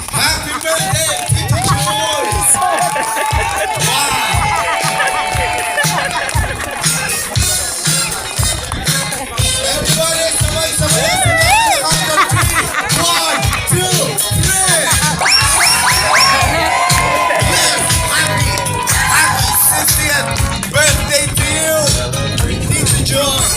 Happy birthday, Tito Jules! Everybody, sabay-sabay! After 3, 1, 2, 3! Yes! Happy 60th birthday to you, Tito Jules!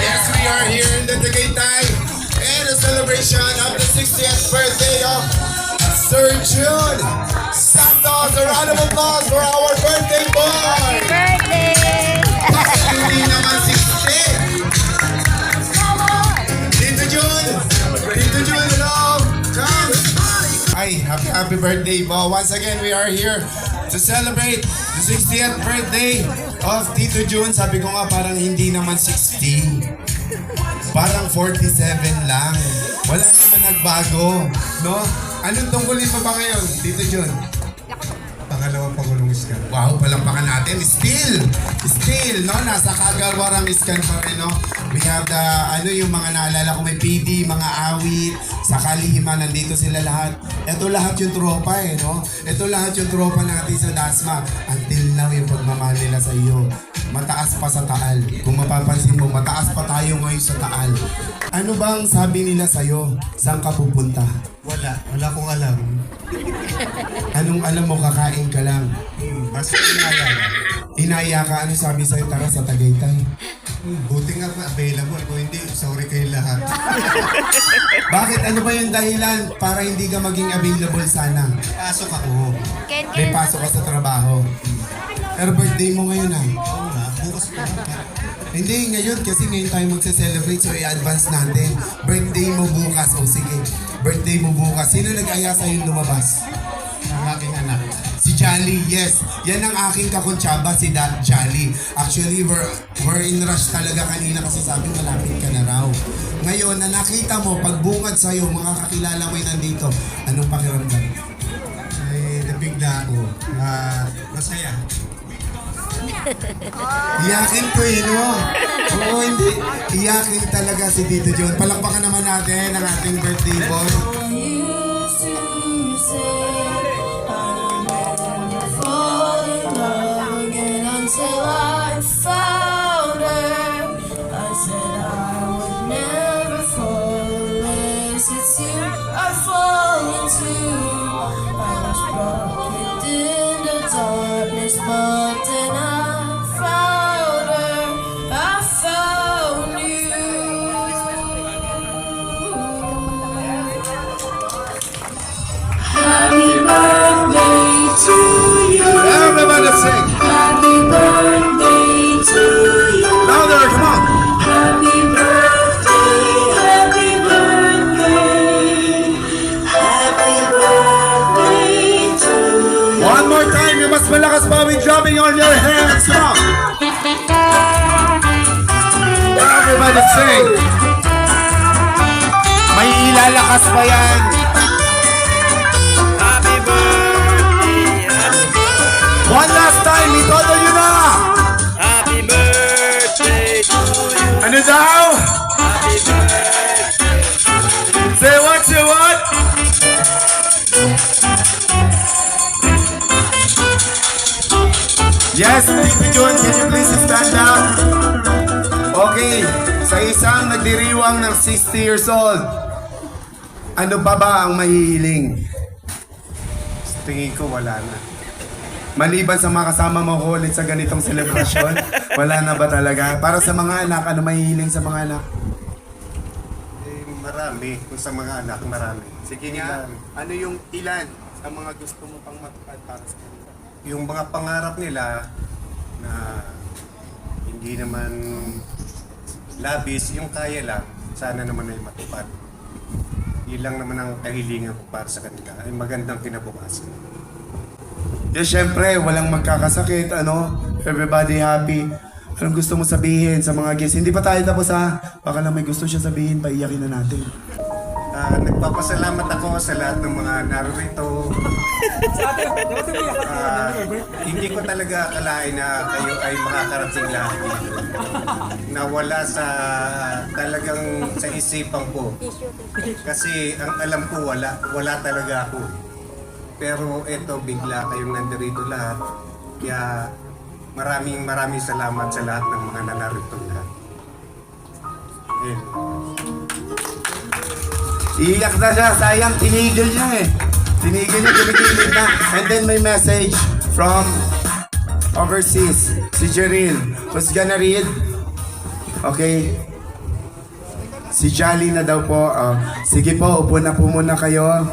Yes, we are here in the Tagaytay and a celebration of the 60th birthday of Sir June Santos. A round of applause for our birthday boy! Birthday! Hindi naman 60! Tito June! Tito June, hello! Come! Hi, happy birthday, Bo. Once again, we are here to celebrate the 60th birthday of Tito June. Sabi ko nga, parang hindi naman 60. Parang 47 lang. Wala naman nagbago, no? Anong tungkulin mo ba ngayon, Tito June? Pangalawang Pangulong Iskan. Wow, palampakan natin. Still, no? Nasa kagawarang Iskan pa rin, no? We have the, yung mga naalala ko, may PD, mga awit, sa Kalihima, nandito sila lahat. Ito lahat yung tropa, no? Ito lahat yung tropa natin sa Dasma. Until now, yung pagmamahal nila sa iyo. Mataas pa sa Taal. Kung mapapansin mo, mataas pa tayo ngayon sa Taal. Ano bang sabi nila sa'yo? Saan ka pupunta? Wala akong alam. Anong alam mo, kakain ka lang? Basta inaalala. Inaya ka, ano sabi sa'yo? Tara sa Tagaytay. Buti nga available. Kung hindi, sorry kayo lahat. Bakit? Ano ba yung dahilan para hindi ka maging available sana? Pasok ako. May pasok ka sa trabaho. Pero birthday mo ngayon, ha? Oo nga, bukas pa. Hindi, ngayon kasi ngayon tayo magse-celebrate, so i-advance natin. Birthday mo bukas. O sige, birthday mo bukas. Sino nag-aya sa'yo lumabas? Ang aking anak. Si Jolly, yes. Yan ang aking kakuntsaba, si Dad Jolly. Actually, we're in rush talaga kanina kasi sabi malapit ka na raw. Ngayon, na nakita mo, pagbungad sa'yo, mga kakilala mo yung nandito, anong pakiramdam? Ay, nabigla ako. Masaya. Iyakin ko no? Oo, hindi. Iyakin talaga si Tito John. Palakpakan naman natin ang ating birthday boy. Until I found her, I said I would never fall unless it's you I fall into. I was brought in the darkness, but then I found her, I found you. Happy birthday to you. Everybody sing. Happy birthday to you. Louder, come on. Happy birthday, happy birthday. Happy birthday to you. One more time, you must malakas pa with drumming on your hands. Come on. Everybody sing. May ilalakas pa yan. One last time, itodo nyo na! Happy birthday to you. Ano daw? Happy birthday. Say what, say what? Yes, Tito John, can you please stand up? Okay, sa isang nagdiriwang ng 60 years old, ano pa ba ang mahihiling? Tingin ko wala na. Maliban sa mga kasama mo ko ulit sa ganitong selebrasyon, wala na ba talaga? Para sa mga anak, ano mahihiling sa mga anak? Eh, marami. Kung sa mga anak, marami. Sige nga, ano yung ilan sa mga gusto mo pang matupad para sa kanila? Yung mga pangarap nila na hindi naman labis, yung kaya lang, sana naman ay matupad. Yun lang naman ang kahilingan ko para sa kanila. Ay magandang kinabukasan. Yes, syempre, walang magkakasakit, ano? Everybody happy. Anong gusto mo sabihin sa mga guests? Hindi pa tayo tapos, ha? Baka lang may gusto siya sabihin, paiyakin na natin. Nagpapasalamat ako sa lahat ng mga narito. Hindi ko talaga akalain na kayo ay makakarating lahat dito. Nawala sa talagang sa isipan ko. Kasi ang alam ko wala talaga ako. Pero eto bigla kayong nandirito lahat. Kaya maraming salamat sa lahat ng mga nanarito lahat. Ayun. Iiyak na siya, sayang, tinigil niya eh. Tinigil niya, kumikilid na. And then may message from overseas, si Jeril. Who's gonna read? Okay. Si Jolly na daw po. Sige po, upo na po muna kayo.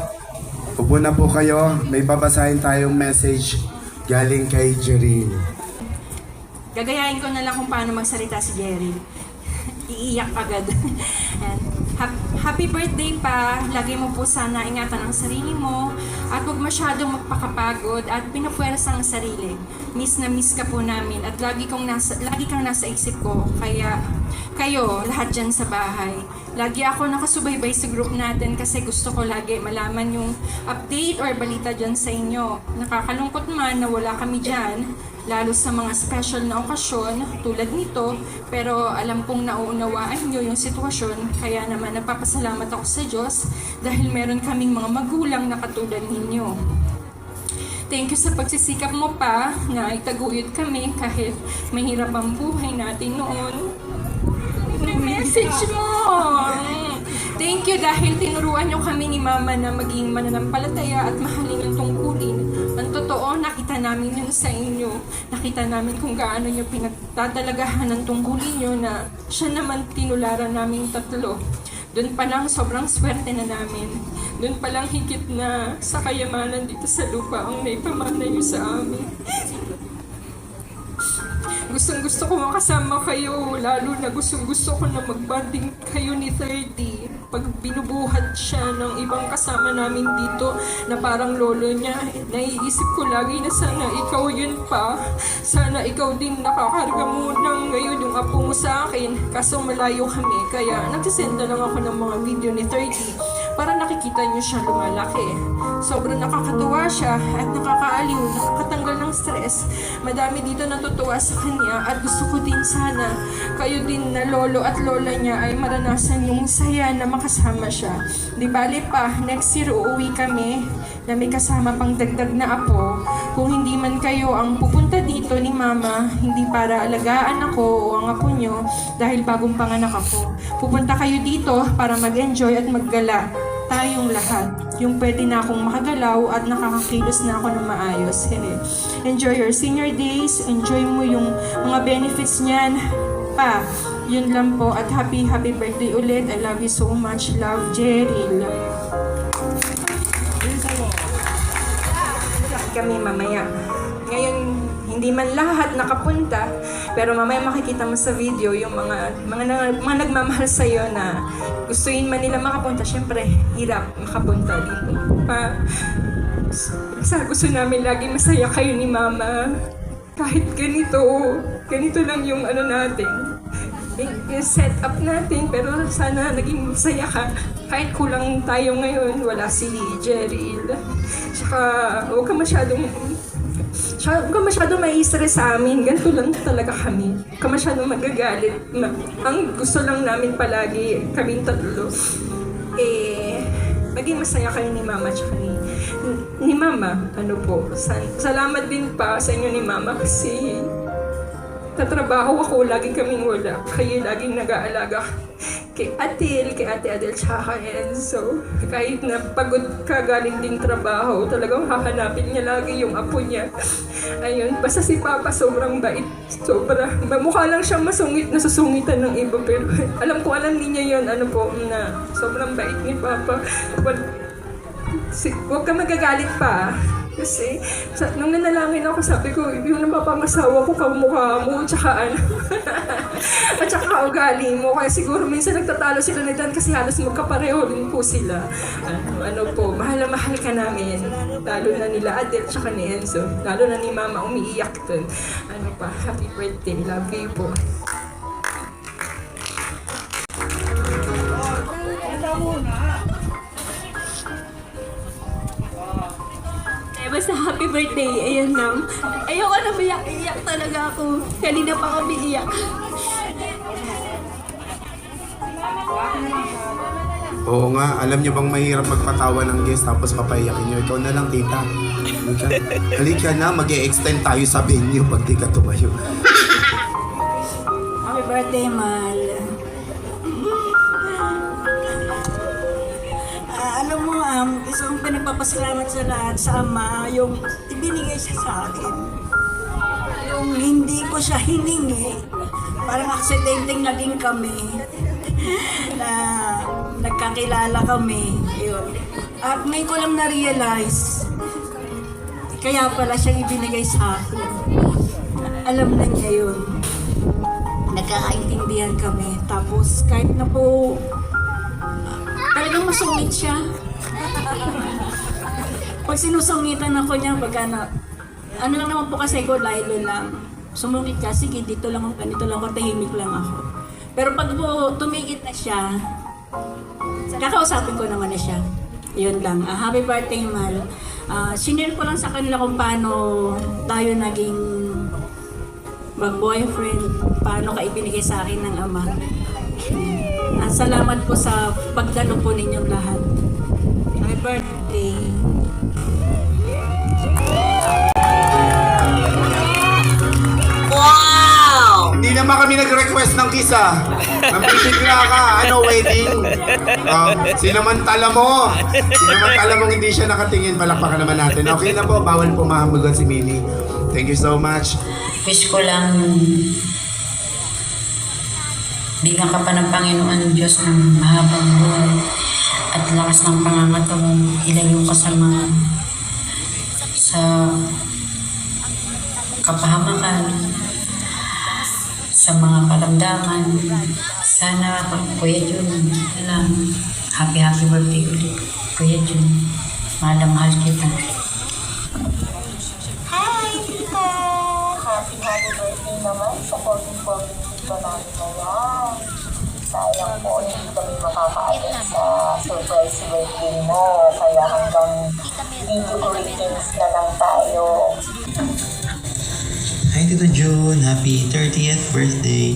Upo na po kayo. May babasahin tayong message galing kay Jeril. Gagayahin ko na lang kung paano magsalita si Jerry. Iiyak agad. And, happy birthday pa. Lagi mo po sana ingatan ang sarili mo at huwag masyadong magpakapagod at pinapwersa ang sarili. Miss na miss ka po namin at lagi kang nasa isip ko. Kaya kayo, lahat dyan sa bahay. Lagi ako nakasubaybay sa group natin kasi gusto ko lagi malaman yung update or balita dyan sa inyo. Nakakalungkot man na wala kami dyan, lalo sa mga special na okasyon tulad nito, pero alam kong nauunawaan nyo yung sitwasyon, kaya naman nagpapasalamat ako sa Diyos dahil meron kaming mga magulang na katulad ninyo. Thank you sa pagsisikap mo pa na itaguyod kami kahit mahirap ang buhay natin noon. Message mo! Thank you dahil tinuruan nyo kami ni Mama na maging mananampalataya at mahalin ang tungkulin. Ang totoo, nakita namin yun sa inyo. Nakita namin kung gaano nyo pinagtatalagahan ang tungkulin nyo na siya naman tinularan namin tatlo. Doon pa lang sobrang swerte na namin. Doon pa lang higit na sa kayamanan dito sa lupa ang naipamana nyo sa amin. Gustong-gusto ko makasama kayo, lalo na gustong-gusto ko na magbanding kayo ni 30. Pag binubuhat siya ng ibang kasama namin dito na parang lolo niya, naiisip ko lagi na sana ikaw yun pa. Sana ikaw din nakakarga mo ng ngayon yung apo mo sa akin. Kaso malayo kami, kaya nagsisend na lang ako ng mga video ni 30 para nakikita niyo siya lumalaki. Sobrang nakakatuwa siya at nakakaaliw, nakakatanggal ng stress. Madami dito natutuwa sa kanya at gusto ko din sana kayo din na lolo at lola niya ay maranasan yung saya na makasama siya. Di bali pa, next year uuwi kami na may kasama pang dagdag na apo. Kung hindi man kayo ang pupunta dito ni Mama, hindi para alagaan ako o ang apo nyo dahil bagong panganak ako. Pupunta kayo dito para mag-enjoy at maggala. Tayong lahat. Yung pwede na akong makagalaw at nakakakilos na ako ng maayos. Enjoy your senior days. Enjoy mo yung mga benefits niyan. Pa, yun lang po. At happy birthday ulit. I love you so much. Love, Jerry. Kami mamaya. Ngayon, hindi man lahat nakapunta, pero mamaya makikita mo sa video yung mga nagmamahal sa'yo na gustuin man nila makapunta. Siyempre, hirap makapunta dito. Gusto namin lagi masaya kayo ni Mama. Kahit ganito lang yung natin. Yung set up natin, pero sana naging masaya ka. Kahit kulang tayo ngayon, wala si Jerry. Tsaka, huwag ka masyadong mai-stress sa amin. Ganito lang talaga kami. Huwag ka masyadong magagalit. Ang gusto lang namin palagi, kaming tatlo, maging masaya kayo ni Mama tsaka ni Mama. Salamat din pa sa inyo ni Mama kasi tatrabaho ako, lagi kaming wala. Kayo laging nag-aalaga kay Ate Adel, tsaka kay Enzo. Kahit na pagod ka galing ding trabaho, talagang hahanapin niya lagi yung apo niya. Ayun, basta si Papa sobrang bait. Mukha lang siyang masungit, nasusungitan ng iba. Pero alam niya yun, na sobrang bait ni Papa. Huwag ka magagalit pa. Kasi, nung nanalangin ako, sabi ko, yung napapangasawa ko, kamukha mo, tsaka at tsaka ugali mo. Kaya siguro minsan nagtatalo sila na dyan kasi halos magkapareho din po sila. Mahal na mahal ka namin. Lalo na nila Adel, tsaka ni Enzo. Lalo na ni Mama, umiiyak dun. Happy birthday. Love you po. happy birthday. Ayan na. Ayoko na iyak talaga ako. Kanina pa kami iyak. Oo nga, alam niyo bang mahirap magpatawa ng guest tapos papayakin niyo? Ikaw na lang, tita. Halika na, mag-e-extend tayo sa venue pag di ka tumayo. Happy birthday, Mal. Alam mo, isang pinagpapasalamat sa lahat sa Ama, yung ibinigay siya sa akin. Yung hindi ko siya hiningi, parang aksidenteng naging kami, na nagkakilala kami. Yun. At may ko lang na-realize, kaya pala siyang ibinigay sa akin. Alam na niya yun. Nagkakaintindihan kami. Tapos kahit na po, talagang masungit siya. Pag sinusungitan ako niya, ano lang naman po kasi ko, lilo lang. Sumungit ka, sige, dito lang ako, ganito lang ako, tahimik lang ako. Pero pag po tumigit na siya, kakausapin ko naman na siya. Yun lang. Happy birthday, Mal. Sinare ko lang sa kanila kung paano tayo naging mag-boyfriend, paano ka ibinigay sa akin ng Ama. Salamat po sa pagdalo po ninyong lahat. Happy birthday. Hindi naman kami nag-request ng kiss ah. Nagbibigla ka, wedding? Sinamantala mo. Sinamantala mong hindi siya nakatingin, palakpakan naman natin. Okay na po, bawal po mahambugan si Mini. Thank you so much. Wish ko lang bigyan ka pa ng Panginoon ng Diyos ng mahabang buhay at lakas ng pangangatawan. Ilayo ka sa kapahamakan, sa mga karamdaman. Sana, Kuya Jun, happy birthday ulit. Kuya Jun, mahal na mahal kita. Hi, Tita! Happy birthday naman sa 14th ba namin ngayon. Sayang po, hindi kami makakaalis sa surprise birthday mo. Kaya hanggang video greetings na lang tayo. Hi Tito June, happy 30th birthday.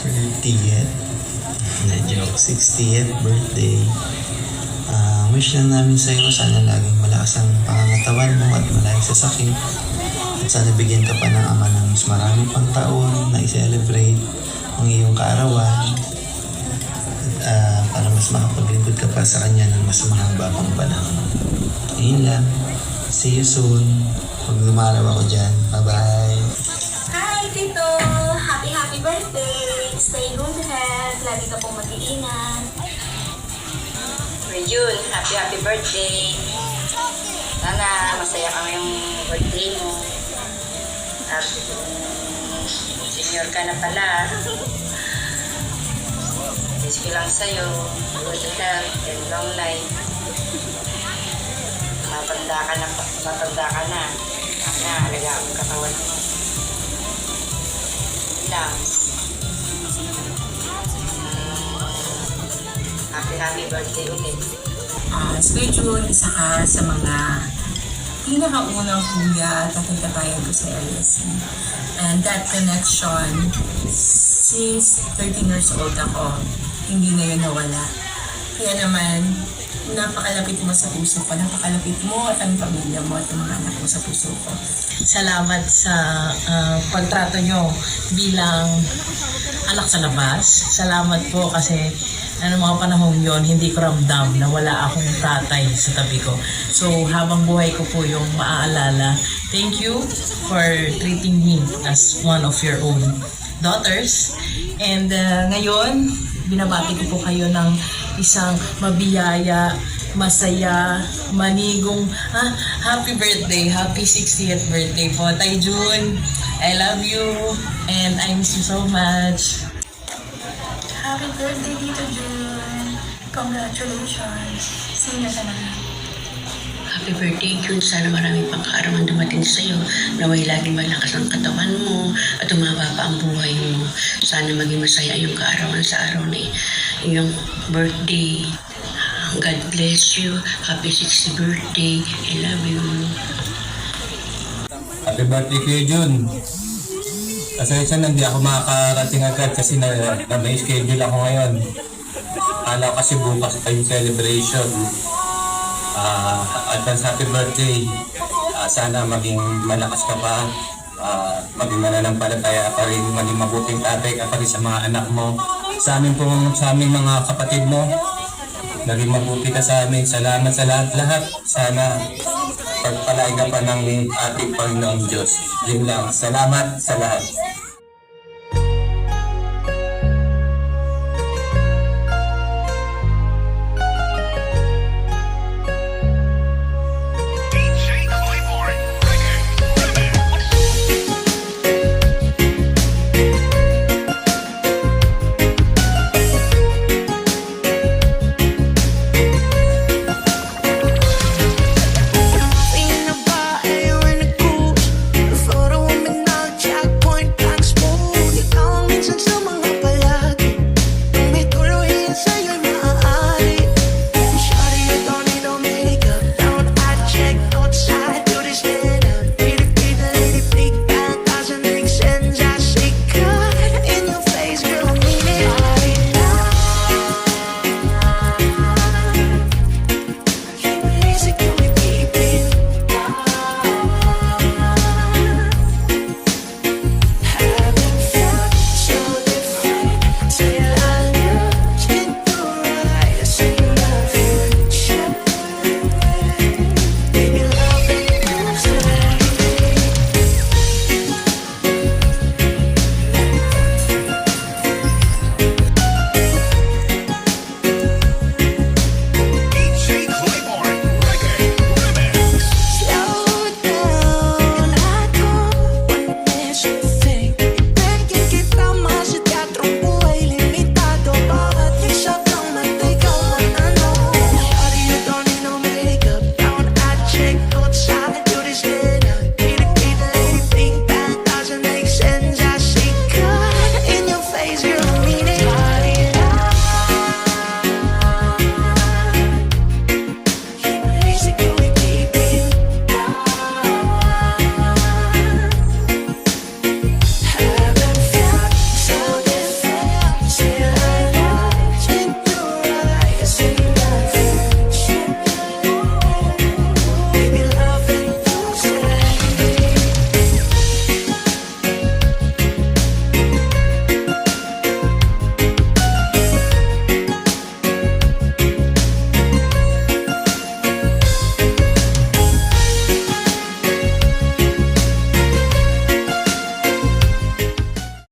30th? Na joke, 60th birthday. Wish lang namin sa iyo, sana laging malakas ang pangangatawan mo at malayo sa sakit. At sana bigyan ka pa ng Ama ng mas marami pang taon na i-celebrate ang iyong kaarawan. Para mas makapaglingkod ka pa sa Kanya ng mas mahaba pang panahon. Ayun lang. See you soon. Pag lumaraw ako dyan. Bye-bye. Hi, Tito! Happy birthday! Stay good health. Lagi ka pong mag-iingat. Kuya Jun, happy birthday. Sana masaya ka ngayong birthday mo. At senior ka na pala. Wish ko lang sa'yo, good health and long life. Matanda ka na. Sana alaga ang katawan mo. Lang. Happy birthday ulit. Kuya Jun, isa ka sa mga pinakaunang kuya at nakikatayan ko sa LSC. And that connection, since 13 years old ako, hindi na yun nawala. Kaya naman, napakalapit mo sa puso ko, napakalapit mo at ang pamilya mo at ang mga anak mo sa puso ko. Salamat sa pagtrato nyo bilang anak sa labas. Salamat po kasi mga panahon yon hindi ko ramdam na wala akong tatay sa tabi ko. So habang buhay ko po yung maaalala. Thank you for treating me as one of your own daughters. And ngayon, binabati ko po kayo ng isang mabiyaya, masaya, manigong, happy birthday, happy 60th birthday po, Tay June. I love you and I miss you so much. Happy birthday, Tito Jun! Congratulations! See you na naman. Happy birthday, Jun. Sana marami pang kaarawan dumating sa'yo. Naway laging malakas ang katawan mo at umaba pa ang buhay mo. Sana maging masaya yung kaarawan sa araw na iyong birthday. God bless you. Happy 60th birthday. I love you. Happy birthday Kuya Jun. Pasensya na hindi ako makakarating agad kasi na may schedule ako ngayon. Akala ko kasi bukas pa yung celebration. Advance happy birthday. Sana maging malakas ka pa. Maging mananampalataya pa rin, maging mabuting tatay ka pa rin sa mga anak mo. Sa aming mga kapatid mo. Naging mabuti ka sa amin. Salamat sa lahat-lahat. Sana pagpalain ka pa ng ating Panginoong Diyos. Yun lang. Salamat sa lahat.